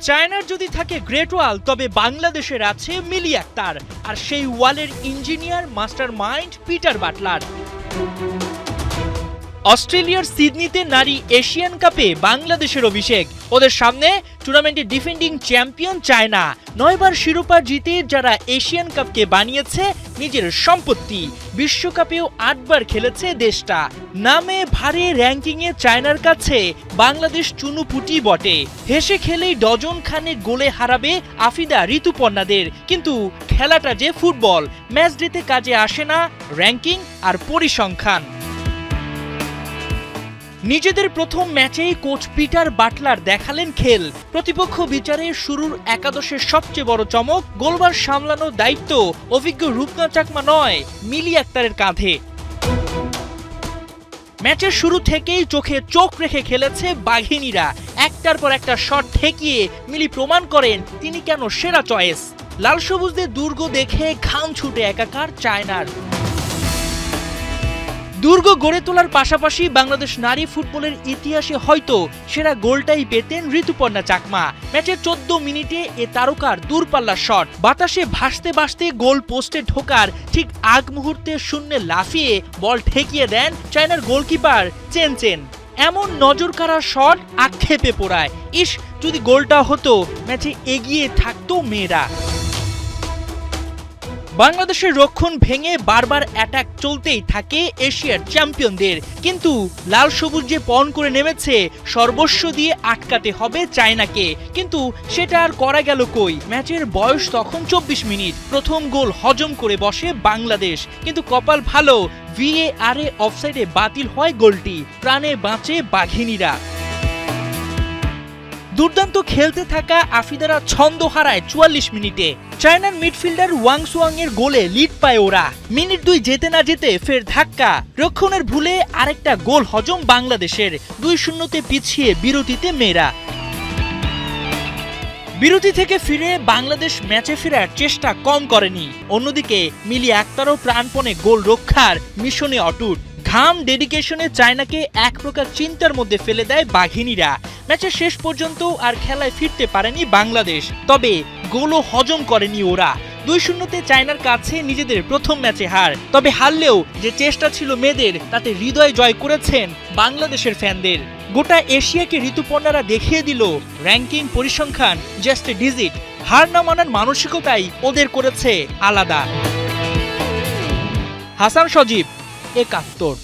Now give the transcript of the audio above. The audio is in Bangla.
চায়নার যদি থাকে গ্রেট ওয়াল, তবে বাংলাদেশের আছে মিলি আক্তার, আর সেই ওয়ালের engineer master mind Peter Butler. অস্ট্রেলিয়ার সিডনিতে নারী এশিয়ান কাপে বাংলাদেশের অভিষেক। ওদের সামনে টুর্নামেন্টের ডিফেন্ডিং চ্যাম্পিয়ন চায়না। 9 বার শিরোপা জিতে যারা এশিয়ান কাপকে বানিয়েছে নিজের সম্পত্তি। বিশ্বকাপেও 8 বার খেলেছে দেশটা। নামে ভারে র্যাঙ্কিংয়ে চায়নার কাছে বাংলাদেশ চুনুপুটি বটে। হেসে খেলেই ডজন খানেক গোলে হারাবে আফিদা ঋতুপর্ণাদের। কিন্তু খেলাটা যে ফুটবল, ম্যাচ ডেতে কাজে আসে না র্যাঙ্কিং আর পরিসংখ্যান। নিজেদের প্রথম ম্যাচেই কোচ পিটার বাটলার দেখালেন খেল। প্রতিপক্ষ বিচারে শুরুর একাদশের সবচেয়ে বড় চমক, গোলবার সামলানোর দায়িত্ব অভিজ্ঞ রূপনা চাকমা নয়, মিলি আক্তারের কাঁধে। ম্যাচের শুরু থেকেই চোখে চোখ রেখে খেলেছে বাঘিনীরা। একটার পর একটা শট ঠেকিয়ে মিলি প্রমাণ করেন তিনি কেন সেরা চয়েস। লাল সবুজদের দুর্গ দেখে ঘাম ছুটে একাকার চায়নার। দুর্গ গড়ে তোলার পাশাপাশি বাংলাদেশ নারী ফুটবলের ইতিহাসে হয়তো সেরা গোলটাই পেতেন ঋতুপর্ণা চাকমা। ম্যাচের 14 মিনিটে এ তারকার দূরপাল্লার শট বাতাসে ভাসতে ভাসতে গোল পোস্টে ঢোকার ঠিক আগ মুহূর্তে শূন্যে লাফিয়ে বল ঠেকিয়ে দেন চায়নার গোলকিপার চেন চেন। এমন নজরকাড়া শট আক্ষেপে পোড়ায়। ইস, যদি গোলটা হতো ম্যাচে এগিয়ে থাকতো মেয়েরা। বাংলাদেশের রক্ষণ ভেঙে বারবার অ্যাটাক চলতেই থাকে এশিয়ার চ্যাম্পিয়নদের। কিন্তু লাল সবুজ যে পণ করে নেমেছে সর্বস্ব দিয়ে আটকাতে হবে চায়নাকে, কিন্তু সেটা আর করা গেল কই। ম্যাচের বয়স তখন 24 মিনিট। প্রথম গোল হজম করে বসে বাংলাদেশ, কিন্তু কপাল ভালো VAR এ অফসাইডে বাতিল হয় গোলটি। প্রাণে বাঁচে বাঘিনীরা। দুর্দান্ত খেলতে থাকা আফিদারা ছন্দ হারায় 44 মিনিটে। চায়নার মিডফিল্ডার ওয়াং সুয়াং এর গোলে লিড পায় ওরা। মিনিট 2 যেতে না যেতে ফের ধাক্কা, রক্ষণের ভুলে আরেকটা গোল হজম বাংলাদেশের। 2-0 পিছিয়ে বিরতিতে মেয়েরা। বিরতি থেকে ফিরে বাংলাদেশ ম্যাচে ফেরার চেষ্টা কম করেনি। অন্যদিকে মিলি আক্তারও প্রাণপণে গোল রক্ষার মিশনে অটুট। ঘাম ডেডিকেশনে চায়নাকে এক প্রকার চিন্তার মধ্যে ফেলে দেয় বাঘিনীরা। ম্যাচের শেষ পর্যন্ত আর খেলায় ফিরতে পারেনি বাংলাদেশ, তবে গোলও হজম করেনি ওরা। 2-0 চায়নার কাছে নিজেদের প্রথম ম্যাচে হার। তবে হারলেও যে চেষ্টা ছিল মেয়েদের, তাতে হৃদয় জয় করেছেন বাংলাদেশের ফ্যানদের। গোটা এশিয়াকে ঋতুপর্ণারা দেখিয়ে দিল র্যাঙ্কিং পরিসংখ্যান জাস্ট ডিজিট। হার না মানার মানসিকতাই ওদের করেছে আলাদা। হাসান সজীব, 71।